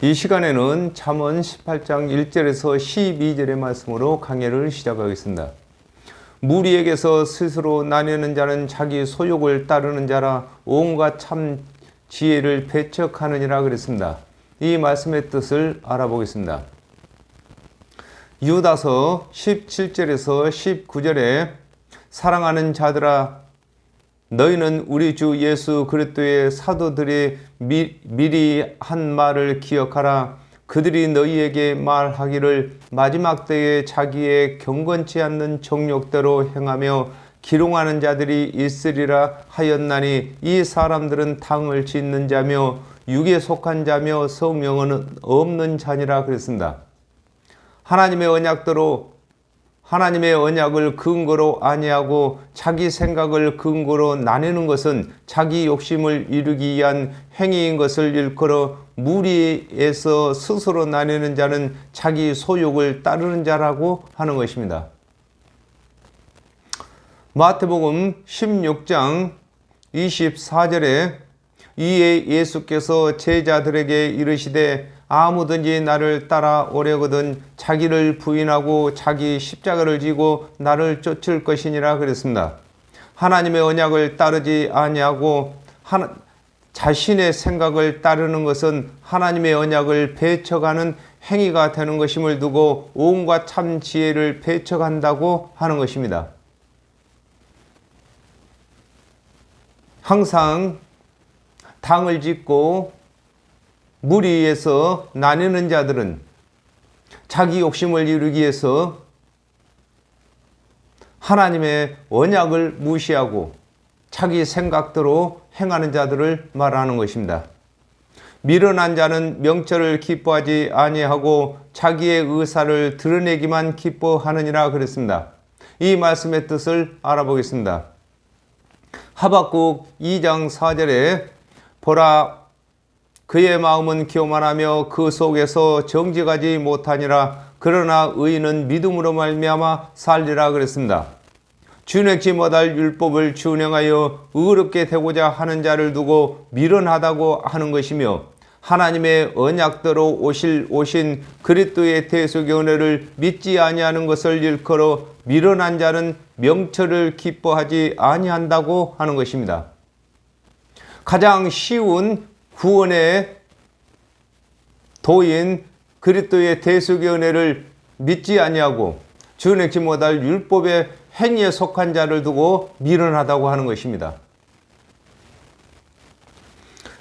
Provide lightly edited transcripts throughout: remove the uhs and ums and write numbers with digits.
이 시간에는 잠언 18장 1절에서 12절의 말씀으로 강해를 시작하겠습니다. 무리에게서 스스로 나뉘는 자는 자기 소욕을 따르는 자라 온갖 참 지혜를 배척하느니라 그랬습니다. 이 말씀의 뜻을 알아보겠습니다. 유다서 17절에서 19절에 사랑하는 자들아 너희는 우리 주 예수 그리스도의 사도들이 미리 한 말을 기억하라. 그들이 너희에게 말하기를 마지막 때에 자기의 경건치 않는 정욕대로 행하며 기롱하는 자들이 있으리라 하였나니 이 사람들은 당을 짓는 자며 육에 속한 자며 성령은 없는 자니라 그랬습니다. 하나님의 언약을 근거로 아니하고 자기 생각을 근거로 나누는 것은 자기 욕심을 이루기 위한 행위인 것을 일컬어 무리에서 스스로 나누는 자는 자기 소욕을 따르는 자라고 하는 것입니다. 마태복음 16장 24절에 이에 예수께서 제자들에게 이르시되 아무든지 나를 따라오려거든 자기를 부인하고 자기 십자가를 지고 나를 쫓을 것이니라 그랬습니다. 하나님의 언약을 따르지 아니하고 자신의 생각을 따르는 것은 하나님의 언약을 배척하는 행위가 되는 것임을 두고 온갖 참 지혜를 배척한다고 하는 것입니다. 항상 당을 짓고 무리에서 나뉘는 자들은 자기 욕심을 이루기 위해서 하나님의 언약을 무시하고 자기 생각대로 행하는 자들을 말하는 것입니다. 미련한 자는 명철을 기뻐하지 아니하고 자기의 의사를 드러내기만 기뻐하느니라 그랬습니다. 이 말씀의 뜻을 알아보겠습니다. 하박국 2장 4절에 보라 그의 마음은 교만하며 그 속에서 정직하지 못하니라. 그러나 의인은 믿음으로 말미암아 살리라 그랬습니다. 준행치 못할 율법을 준행하여 의롭게 되고자 하는 자를 두고 미련하다고 하는 것이며 하나님의 언약대로 오신 그리스도의 대속의 은혜를 믿지 아니하는 것을 일컬어 미련한 자는 명철을 기뻐하지 아니한다고 하는 것입니다. 가장 쉬운 구원의 도인 그리스도의 대속의 은혜를 믿지 아니하고 준행치 못할 율법의 행위에 속한 자를 두고 미련하다고 하는 것입니다.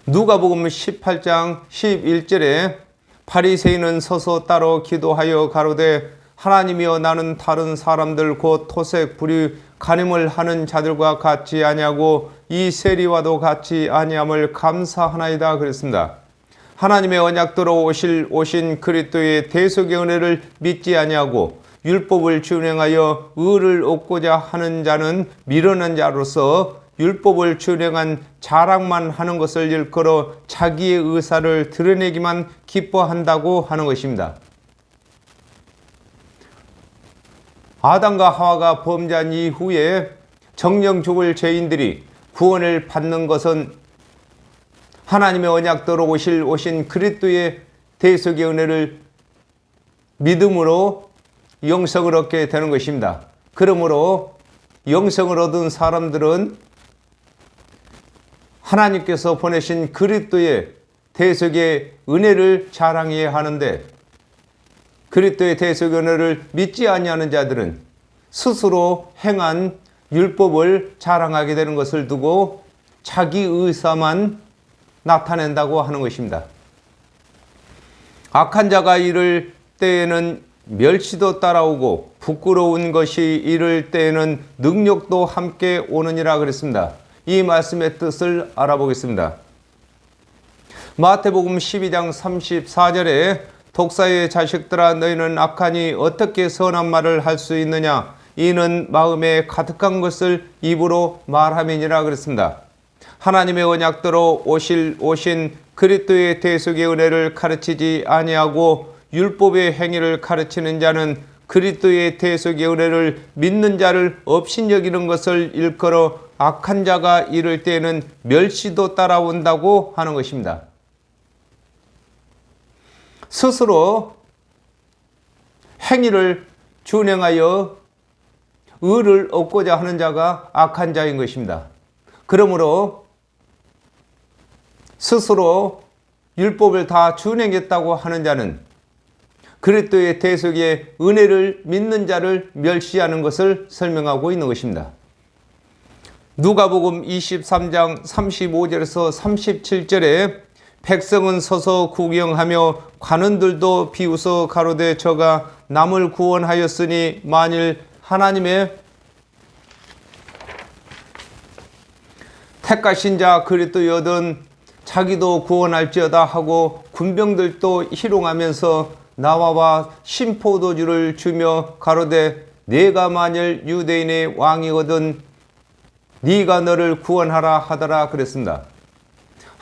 누가복음 18장 11절에 바리새인은 서서 따로 기도하여 가로되 하나님이여 나는 다른 사람들 곧 토색 불의 간음을 하는 자들과 같지 아니하고 이 세리와도 같지 아니함을 감사하나이다 그랬습니다. 하나님의 언약대로 오신 그리스도의 대속의 은혜를 믿지 아니하고 율법을 준행하여 의를 얻고자 하는 자는 미련한 자로서 율법을 준행한 자랑만 하는 것을 일컬어 자기의 의사를 드러내기만 기뻐한다고 하는 것입니다. 아담과 하와가 범죄한 이후에 정령 죽을 죄인들이 구원을 받는 것은 하나님의 언약대로 오신 그리스도의 대속의 은혜를 믿음으로 영생을 얻게 되는 것입니다. 그러므로 영생을 얻은 사람들은 하나님께서 보내신 그리스도의 대속의 은혜를 자랑해야 하는데 그리스도의 대속의 은혜를 믿지 아니하는 자들은 스스로 행한 율법을 자랑하게 되는 것을 두고 자기 의사만 나타낸다고 하는 것입니다. 악한 자가 이를 때에는 멸시도 따라오고 부끄러운 것이 이를 때에는 능력도 함께 오느니라 그랬습니다. 이 말씀의 뜻을 알아보겠습니다. 마태복음 12장 34절에 독사의 자식들아 너희는 악하니 어떻게 선한 말을 할 수 있느냐 이는 마음에 가득한 것을 입으로 말함이니라 그랬습니다. 하나님의 언약대로 오신 그리스도의 대속의 은혜를 가르치지 아니하고 율법의 행위를 가르치는 자는 그리스도의 대속의 은혜를 믿는 자를 업신여기는 것을 일컬어 악한 자가 이를 때에는 멸시도 따라온다고 하는 것입니다. 스스로 행위를 준행하여 의를 얻고자 하는 자가 악한 자인 것입니다. 그러므로 스스로 율법을 다 준행했다고 하는 자는 그리스도의 대속의 은혜를 믿는 자를 멸시하는 것을 설명하고 있는 것입니다. 누가복음 23장 35절에서 37절에 백성은 서서 구경하며 관원들도 비웃어 가로되 저가 남을 구원하였으니 만일 하나님의 택하신 자 그리스도여든 자기도 구원할지어다 하고 군병들도 희롱하면서 나와와 신포도주를 주며 가로되 네가 만일 유대인의 왕이거든 네가 너를 구원하라 하더라 그랬습니다.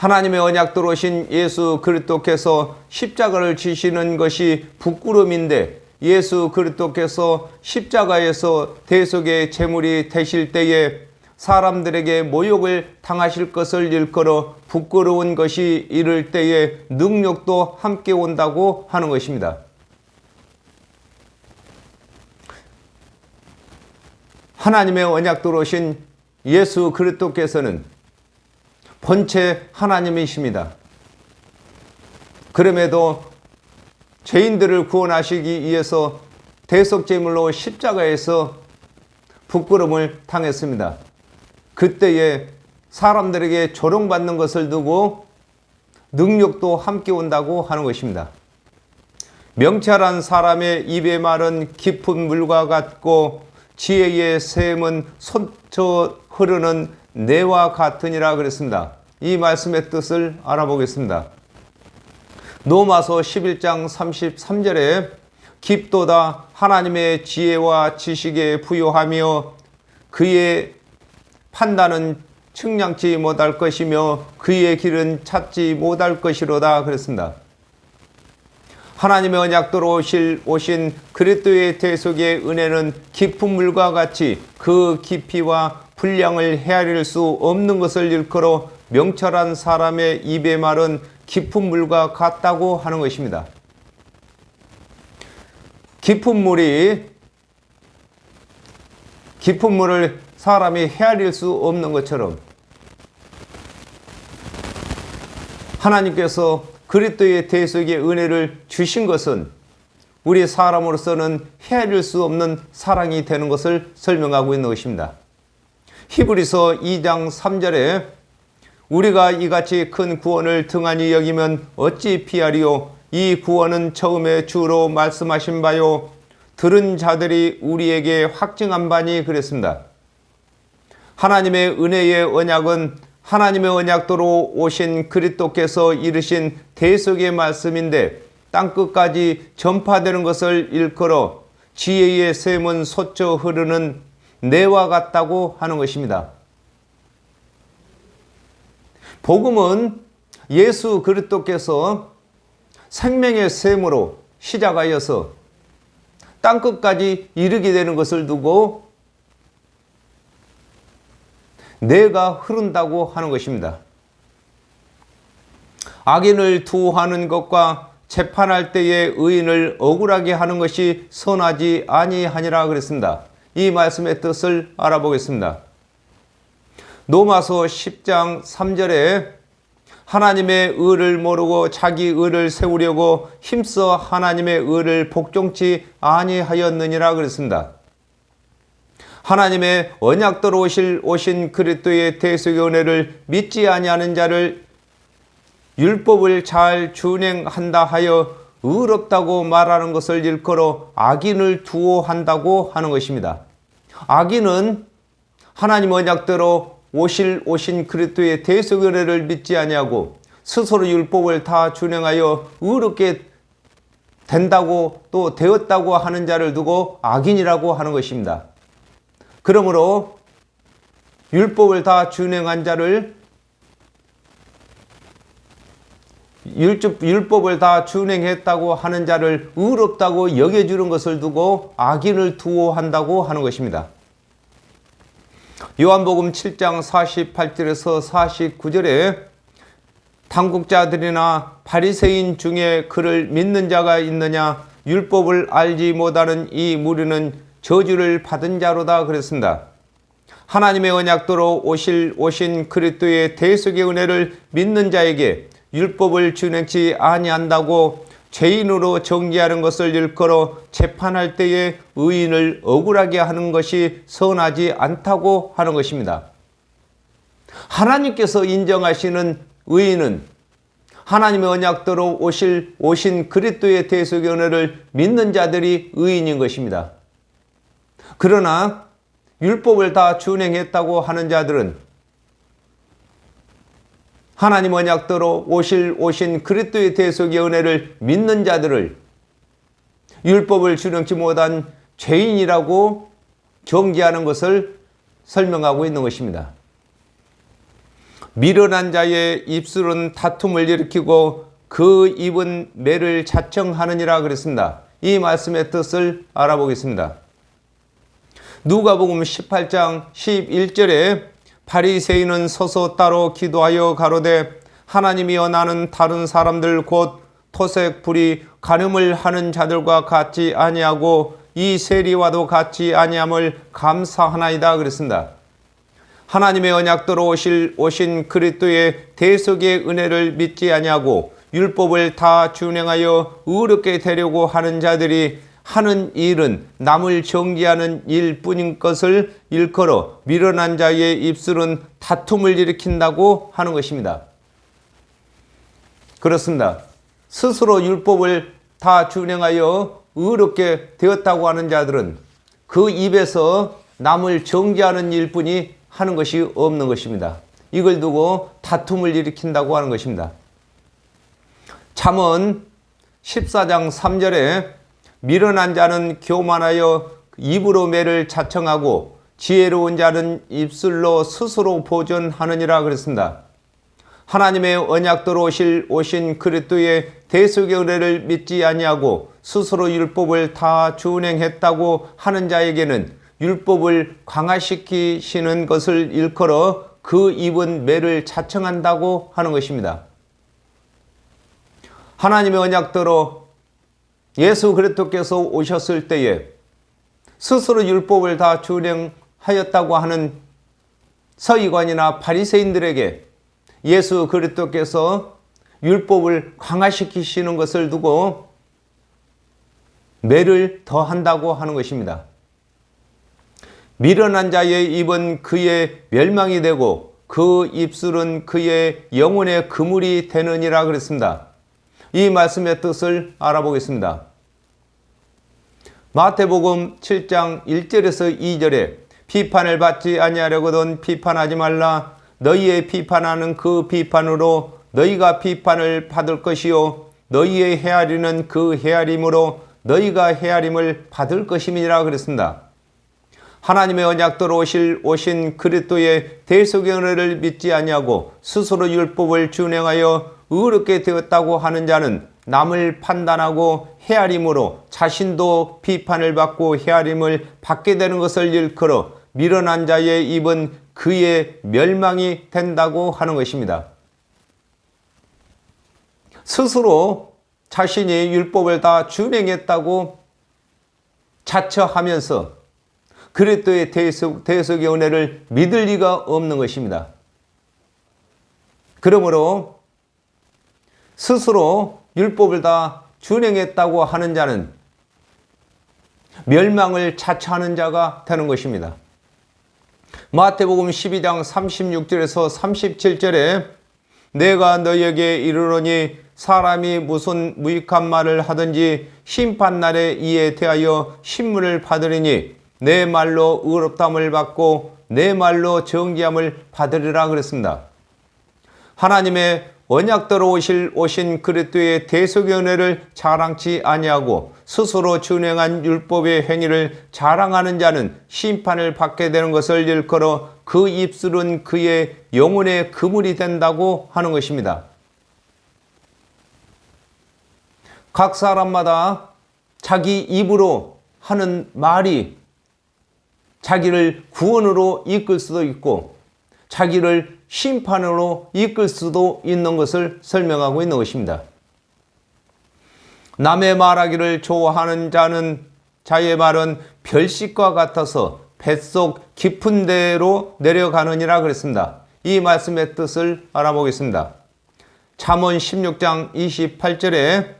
하나님의 언약대로 오신 예수 그리스도께서 십자가를 지시는 것이 부끄러움인데 예수 그리스도께서 십자가에서 대속의 제물이 되실 때에 사람들에게 모욕을 당하실 것을 일컬어 부끄러운 것이 이를 때에 능력도 함께 온다고 하는 것입니다. 하나님의 언약대로 오신 예수 그리스도께서는 본체 하나님이십니다. 그럼에도 죄인들을 구원하시기 위해서 대속제물로 십자가에서 부끄러움을 당했습니다. 그때에 사람들에게 조롱받는 것을 두고 능력도 함께 온다고 하는 것입니다. 명철한 사람의 입의 말은 깊은 물과 같고 지혜의 샘은 솟쳐 흐르는 내와 같으니라 그랬습니다. 이 말씀의 뜻을 알아보겠습니다. 로마서 11장 33절에 깊도다 하나님의 지혜와 지식에 부요하며 그의 판단은 측량치 못할 것이며 그의 길은 찾지 못할 것이로다 그랬습니다. 하나님의 언약대로 오신 그리스도의 대속의 은혜는 깊은 물과 같이 그 깊이와 분량을 헤아릴 수 없는 것을 일컬어 명철한 사람의 입의 말은 깊은 물과 같다고 하는 것입니다. 깊은 물을 사람이 헤아릴 수 없는 것처럼 하나님께서 그리스도의 대속의 은혜를 주신 것은 우리 사람으로서는 헤아릴 수 없는 사랑이 되는 것을 설명하고 있는 것입니다. 히브리서 2장 3절에 우리가 이같이 큰 구원을 등한히 여기면 어찌 피하리요? 이 구원은 처음에 주로 말씀하신 바요 들은 자들이 우리에게 확증한 바니 그랬습니다. 하나님의 은혜의 언약은 하나님의 언약도로 오신 그리스도께서 이르신 대속의 말씀인데 땅끝까지 전파되는 것을 일컬어 지혜의 샘은 솟쳐 흐르는 내와 같다고 하는 것입니다. 복음은 예수 그리스도께서 생명의 샘으로 시작하여서 땅끝까지 이르게 되는 것을 두고 내가 흐른다고 하는 것입니다. 악인을 투하는 것과 재판할 때에 의인을 억울하게 하는 것이 선하지 아니하니라 그랬습니다. 이 말씀의 뜻을 알아보겠습니다. 로마서 10장 3절에 하나님의 의를 모르고 자기 의를 세우려고 힘써 하나님의 의를 복종치 아니하였느니라 그랬습니다. 하나님의 언약대로 오신 그리스도의 대속의 은혜를 믿지 아니하는 자를 율법을 잘 준행한다 하여 의롭다고 말하는 것을 일컬어 악인을 두어한다고 하는 것입니다. 악인은 하나님 언약대로 오신 그리스도의 대속의 은혜를 믿지 아니하고 스스로 율법을 다 준행하여 의롭게 된다고 또 되었다고 하는 자를 두고 악인이라고 하는 것입니다. 그러므로 율법을 다 준행한 자를 율법을 다 준행했다고 하는 자를 의롭다고 여겨주는 것을 두고 악인을 두어한다고 하는 것입니다. 요한복음 7장 48절에서 49절에 당국자들이나 바리새인 중에 그를 믿는 자가 있느냐? 율법을 알지 못하는 이 무리는 저주를 받은 자로다 그랬습니다. 하나님의 언약도로 오신 그리스도의 대속의 은혜를 믿는 자에게 율법을 준행치 아니한다고 죄인으로 정죄하는 것을 일컬어 재판할 때에 의인을 억울하게 하는 것이 선하지 않다고 하는 것입니다. 하나님께서 인정하시는 의인은 하나님의 언약도로 오신 그리스도의 대속의 은혜를 믿는 자들이 의인인 것입니다. 그러나 율법을 다 준행했다고 하는 자들은 하나님 언약도로 오신 그리스도의 대속의 은혜를 믿는 자들을 율법을 준행치 못한 죄인이라고 정죄하는 것을 설명하고 있는 것입니다. 미련한 자의 입술은 다툼을 일으키고 그 입은 매를 자청하느니라 그랬습니다. 이 말씀의 뜻을 알아보겠습니다. 누가복음 18장 11절에 바리새인은 서서 따로 기도하여 가로되 하나님이여 나는 다른 사람들 곧 토색 불의 간음을 하는 자들과 같지 아니하고 이 세리와도 같지 아니함을 감사하나이다 그랬습니다. 하나님의 언약도로 오신 그리스도의 대속의 은혜를 믿지 아니하고 율법을 다 준행하여 의롭게 되려고 하는 자들이 하는 일은 남을 정죄하는 일뿐인 것을 일컬어 미련한 자의 입술은 다툼을 일으킨다고 하는 것입니다. 그렇습니다. 스스로 율법을 다 준행하여 의롭게 되었다고 하는 자들은 그 입에서 남을 정죄하는 일뿐이 하는 것이 없는 것입니다. 이걸 두고 다툼을 일으킨다고 하는 것입니다. 잠언 14장 3절에 미련한 자는 교만하여 입으로 매를 자청하고 지혜로운 자는 입술로 스스로 보존하느니라 그랬습니다. 하나님의 언약도로 오신 그리스도의 대속의 은혜를 믿지 아니하고 스스로 율법을 다 준행했다고 하는 자에게는 율법을 강화시키시는 것을 일컬어 그 입은 매를 자청한다고 하는 것입니다. 하나님의 언약도로 예수 그리스도께서 오셨을 때에 스스로 율법을 다 준행하였다고 하는 서기관이나 바리새인들에게 예수 그리스도께서 율법을 강화시키시는 것을 두고 매를 더한다고 하는 것입니다. 미련한 자의 입은 그의 멸망이 되고 그 입술은 그의 영혼의 그물이 되느니라 그랬습니다. 이 말씀의 뜻을 알아보겠습니다. 마태복음 7장 1절에서 2절에 비판을 받지 아니하려거든 비판하지 말라. 너희의 비판하는 그 비판으로 너희가 비판을 받을 것이요 너희의 헤아리는 그 헤아림으로 너희가 헤아림을 받을 것임이니라 그랬습니다. 하나님의 언약도로 오신 그리스도의 대속의 은혜를 믿지 아니하고 스스로 율법을 준행하여 의롭게 되었다고 하는 자는 남을 판단하고 헤아림으로 자신도 비판을 받고 헤아림을 받게 되는 것을 일컬어 미련한 자의 입은 그의 멸망이 된다고 하는 것입니다. 스스로 자신이 율법을 다 준행했다고 자처하면서 그리스도의 대속의 은혜를 믿을 리가 없는 것입니다. 그러므로 스스로 율법을 다 준행했다고 하는 자는 멸망을 자처하는 자가 되는 것입니다. 마태복음 12장 36절에서 37절에 내가 너희에게 이르노니 사람이 무슨 무익한 말을 하든지 심판날에 이에 대하여 신문을 받으리니 내 말로 의롭다함을 받고 내 말로 정죄함을 받으리라 그랬습니다. 하나님의 언약대로 오신 그리스도의 대속의 은혜를 자랑치 아니하고 스스로 준행한 율법의 행위를 자랑하는 자는 심판을 받게 되는 것을 일컬어 그 입술은 그의 영혼의 그물이 된다고 하는 것입니다. 각 사람마다 자기 입으로 하는 말이 자기를 구원으로 이끌 수도 있고 자기를 심판으로 이끌 수도 있는 것을 설명하고 있는 것입니다. 남의 말하기를 좋아하는 자의 말은 별식과 같아서 뱃속 깊은 데로 내려가느니라 그랬습니다. 이 말씀의 뜻을 알아보겠습니다. 잠언 16장 28절에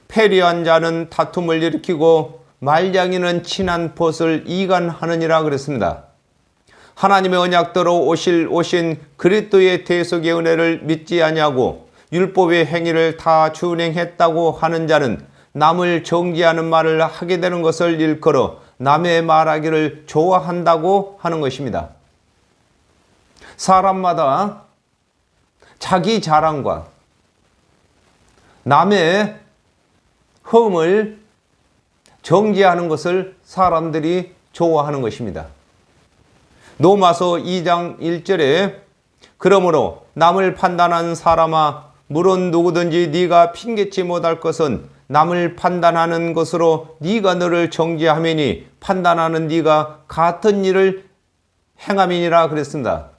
패리한 자는 다툼을 일으키고 말량이는 친한 벗을 이간하느니라 그랬습니다. 하나님의 언약대로 오신 그리스도의 대속의 은혜를 믿지 아니하고 율법의 행위를 다 준행했다고 하는 자는 남을 정죄하는 말을 하게 되는 것을 일컬어 남의 말하기를 좋아한다고 하는 것입니다. 사람마다 자기 자랑과 남의 흠을 정죄하는 것을 사람들이 좋아하는 것입니다. 로마서 2장 1절에 그러므로 남을 판단하는 사람아 물론 누구든지 네가 핑계치 못할 것은 남을 판단하는 것으로 네가 너를 정죄하매니 판단하는 네가 같은 일을 행함이니라 그랬습니다.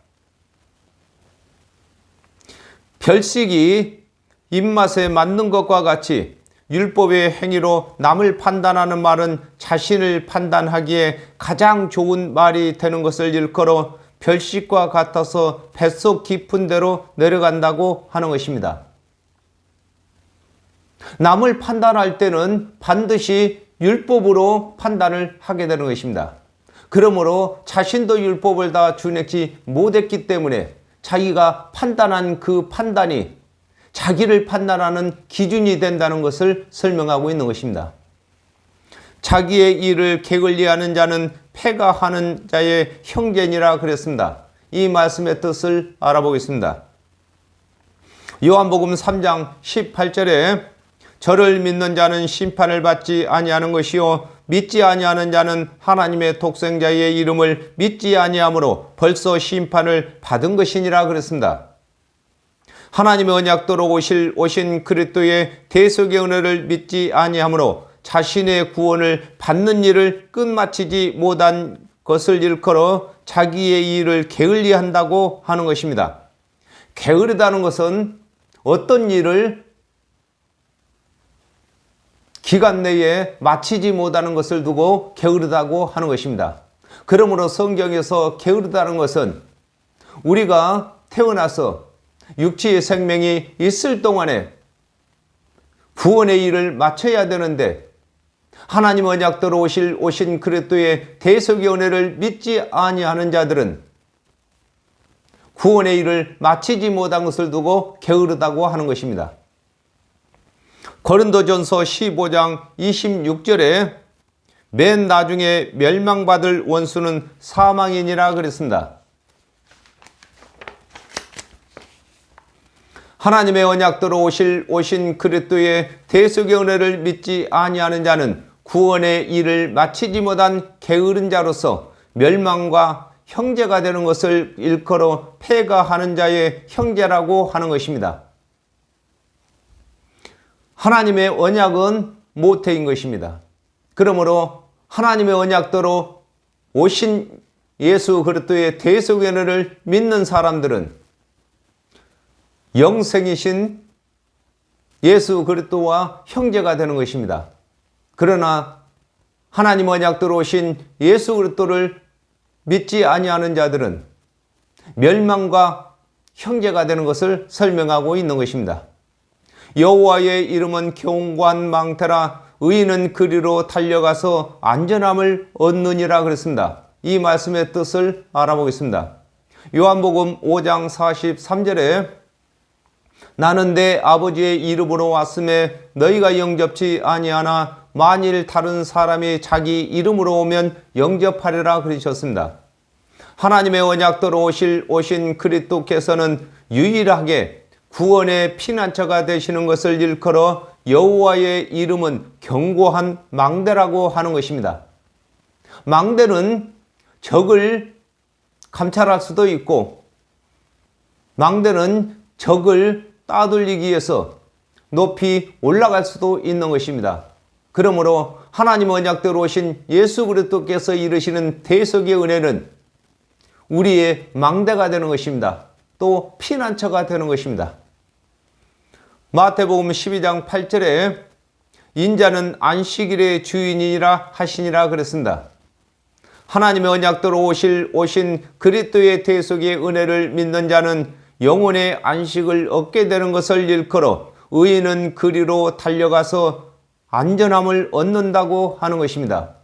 별식이 입맛에 맞는 것과 같이 율법의 행위로 남을 판단하는 말은 자신을 판단하기에 가장 좋은 말이 되는 것을 일컬어 별식과 같아서 뱃속 깊은 데로 내려간다고 하는 것입니다. 남을 판단할 때는 반드시 율법으로 판단을 하게 되는 것입니다. 그러므로 자신도 율법을 다 준행치 못했기 때문에 자기가 판단한 그 판단이 자기를 판단하는 기준이 된다는 것을 설명하고 있는 것입니다. 자기의 일을 게을리하는 자는 패가하는 자의 형제니라 그랬습니다. 이 말씀의 뜻을 알아보겠습니다. 요한복음 3장 18절에 저를 믿는 자는 심판을 받지 아니하는 것이요 믿지 아니하는 자는 하나님의 독생자의 이름을 믿지 아니하므로 벌써 심판을 받은 것이니라 그랬습니다. 하나님의 언약대로 오신 그리스도의 대속의 은혜를 믿지 아니하므로 자신의 구원을 받는 일을 끝마치지 못한 것을 일컬어 자기의 일을 게을리한다고 하는 것입니다. 게으르다는 것은 어떤 일을 기간 내에 마치지 못하는 것을 두고 게으르다고 하는 것입니다. 그러므로 성경에서 게으르다는 것은 우리가 태어나서 육체의 생명이 있을 동안에 구원의 일을 마쳐야 되는데 하나님 언약대로 오신 그리스도의 대속의 은혜를 믿지 아니하는 자들은 구원의 일을 마치지 못한 것을 두고 게으르다고 하는 것입니다. 고린도전서 15장 26절에 맨 나중에 멸망받을 원수는 사망이니라 그랬습니다. 하나님의 언약대로 오신 그리스도의 대속의 은혜를 믿지 아니하는 자는 구원의 일을 마치지 못한 게으른 자로서 멸망과 형제가 되는 것을 일컬어 패가하는 자의 형제라고 하는 것입니다. 하나님의 언약은 모태인 것입니다. 그러므로 하나님의 언약대로 오신 예수 그리스도의 대속의 은혜를 믿는 사람들은 영생이신 예수 그리스도와 형제가 되는 것입니다. 그러나 하나님 언약대로 오신 예수 그리스도를 믿지 아니하는 자들은 멸망과 형제가 되는 것을 설명하고 있는 것입니다. 여호와의 이름은 경고한 망태라 의인은 그리로 달려가서 안전함을 얻느니라 그랬습니다. 이 말씀의 뜻을 알아보겠습니다. 요한복음 5장 43절에 나는 내 아버지의 이름으로 왔음에 너희가 영접치 아니하나 만일 다른 사람이 자기 이름으로 오면 영접하리라 그러셨습니다. 하나님의 언약대로 오신 그리스도께서는 유일하게 구원의 피난처가 되시는 것을 일컬어 여호와의 이름은 견고한 망대라고 하는 것입니다. 망대는 적을 감찰할 수도 있고 망대는 적을 따돌리기 위해서 높이 올라갈 수도 있는 것입니다. 그러므로 하나님 언약대로 오신 예수 그리스도께서 이루시는 대속의 은혜는 우리의 망대가 되는 것입니다. 또 피난처가 되는 것입니다. 마태복음 12장 8절에 인자는 안식일의 주인이라 하시니라 그랬습니다. 하나님의 언약대로 오신 그리스도의 대속의 은혜를 믿는 자는 영혼의 안식을 얻게 되는 것을 일컬어 의인은 그리로 달려가서 안전함을 얻는다고 하는 것입니다.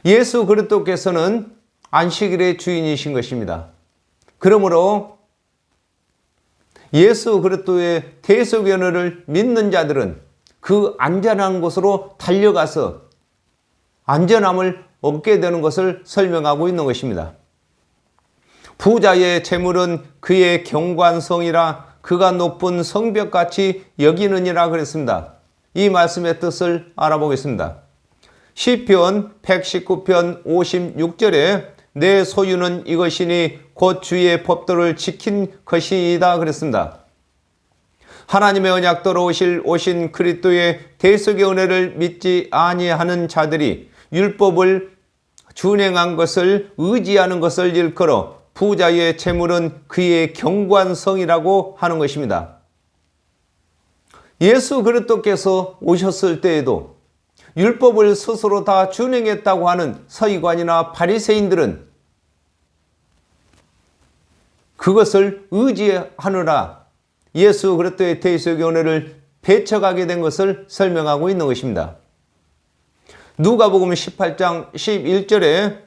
예수 그리스도께서는 안식일의 주인이신 것입니다. 그러므로 예수 그리스도의 대속의 은혜를 믿는 자들은 그 안전한 곳으로 달려가서 안전함을 얻게 되는 것을 설명하고 있는 것입니다. 부자의 재물은 그의 경관성이라 그가 높은 성벽같이 여기느니라 그랬습니다. 이 말씀의 뜻을 알아보겠습니다. 시편 119편 56절에 내 소유는 이것이니 곧 주의 법도를 지킨 것이다 그랬습니다. 하나님의 언약대로 오신 그리스도의 대속의 은혜를 믿지 아니하는 자들이 율법을 준행한 것을 의지하는 것을 일컬어 부자의 재물은 그의 경관성이라고 하는 것입니다. 예수 그리스도께서 오셨을 때에도 율법을 스스로 다 준행했다고 하는 서기관이나 바리새인들은 그것을 의지하느라 예수 그리스도의 대속의 은혜를 배척하게 된 것을 설명하고 있는 것입니다. 누가복음 18장 11절에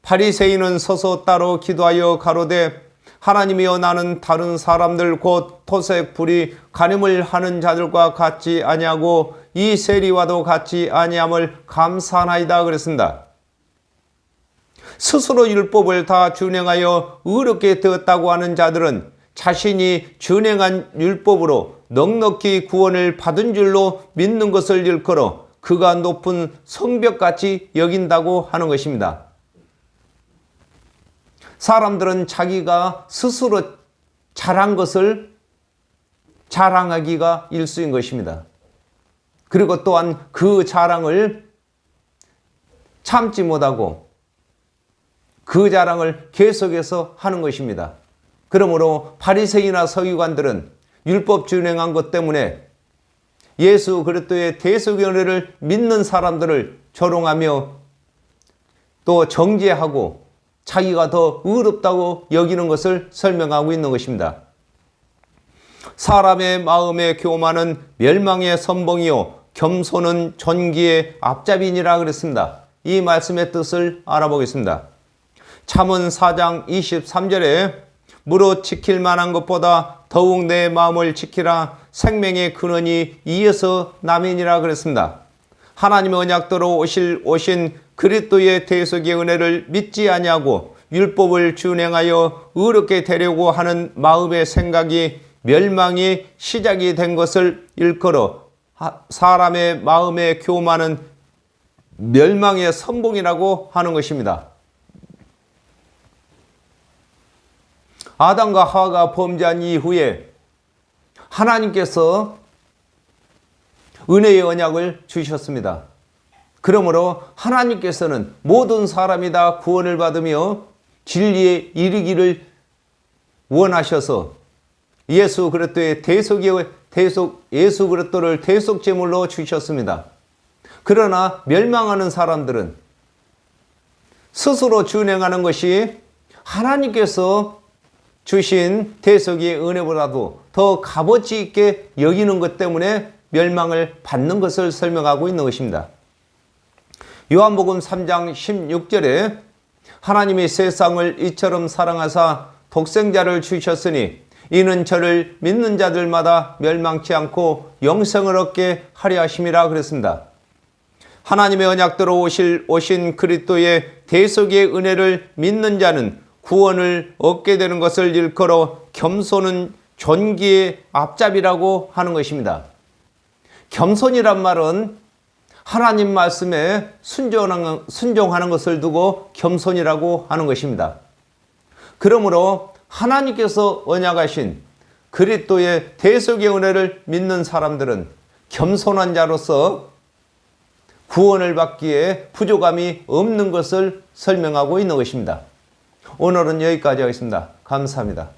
바리새인은 서서 따로 기도하여 가로되 하나님이여 나는 다른 사람들 곧 토색 불의 간음을 하는 자들과 같지 아니하고 이 세리와도 같지 아니함을 감사하나이다 그랬습니다. 스스로 율법을 다 준행하여 의롭게 되었다고 하는 자들은 자신이 준행한 율법으로 넉넉히 구원을 받은 줄로 믿는 것을 일컬어 그가 높은 성벽같이 여긴다고 하는 것입니다. 사람들은 자기가 스스로 잘한 것을 자랑하기가 일수인 것입니다. 그리고 또한 그 자랑을 참지 못하고 그 자랑을 계속해서 하는 것입니다. 그러므로 바리새인이나 서기관들은 율법 준행한 것 때문에 예수 그리스도의 대속의 은혜를 믿는 사람들을 조롱하며 또 정죄하고 자기가 더 의롭다고 여기는 것을 설명하고 있는 것입니다. 사람의 마음의 교만은 멸망의 선봉이요 겸손은 존귀의 앞잡이니라 그랬습니다. 이 말씀의 뜻을 알아보겠습니다. 잠언 4장 23절에 무릇 지킬 만한 것보다 더욱 내 마음을 지키라 생명의 근원이 이어서 남이니라 그랬습니다. 하나님의 언약대로 오신 그리스도의 대속의 은혜를 믿지 아니하고 율법을 준행하여 의롭게 되려고 하는 마음의 생각이 멸망이 시작이 된 것을 일컬어 사람의 마음의 교만은 멸망의 선봉이라고 하는 것입니다. 아담과 하와가 범죄한 이후에 하나님께서 은혜의 언약을 주셨습니다. 그러므로 하나님께서는 모든 사람이 다 구원을 받으며 진리에 이르기를 원하셔서 예수 그리스도의 예수 그리스도를 대속 제물로 주셨습니다. 그러나 멸망하는 사람들은 스스로 준행하는 것이 하나님께서 주신 대속의 은혜보다도 더 값어치 있게 여기는 것 때문에 멸망을 받는 것을 설명하고 있는 것입니다. 요한복음 3장 16절에 하나님이 세상을 이처럼 사랑하사 독생자를 주셨으니 이는 저를 믿는 자들마다 멸망치 않고 영생을 얻게 하려 하심이라 그랬습니다. 하나님의 언약대로 오신 그리스도의 대속의 은혜를 믿는 자는 구원을 얻게 되는 것을 일컬어 겸손은 존귀의 앞잡이라고 하는 것입니다. 겸손이란 말은 하나님 말씀에 순종하는 것을 두고 겸손이라고 하는 것입니다. 그러므로 하나님께서 언약하신 그리스도의 대속의 은혜를 믿는 사람들은 겸손한 자로서 구원을 받기에 부족함이 없는 것을 설명하고 있는 것입니다. 오늘은 여기까지 하겠습니다. 감사합니다.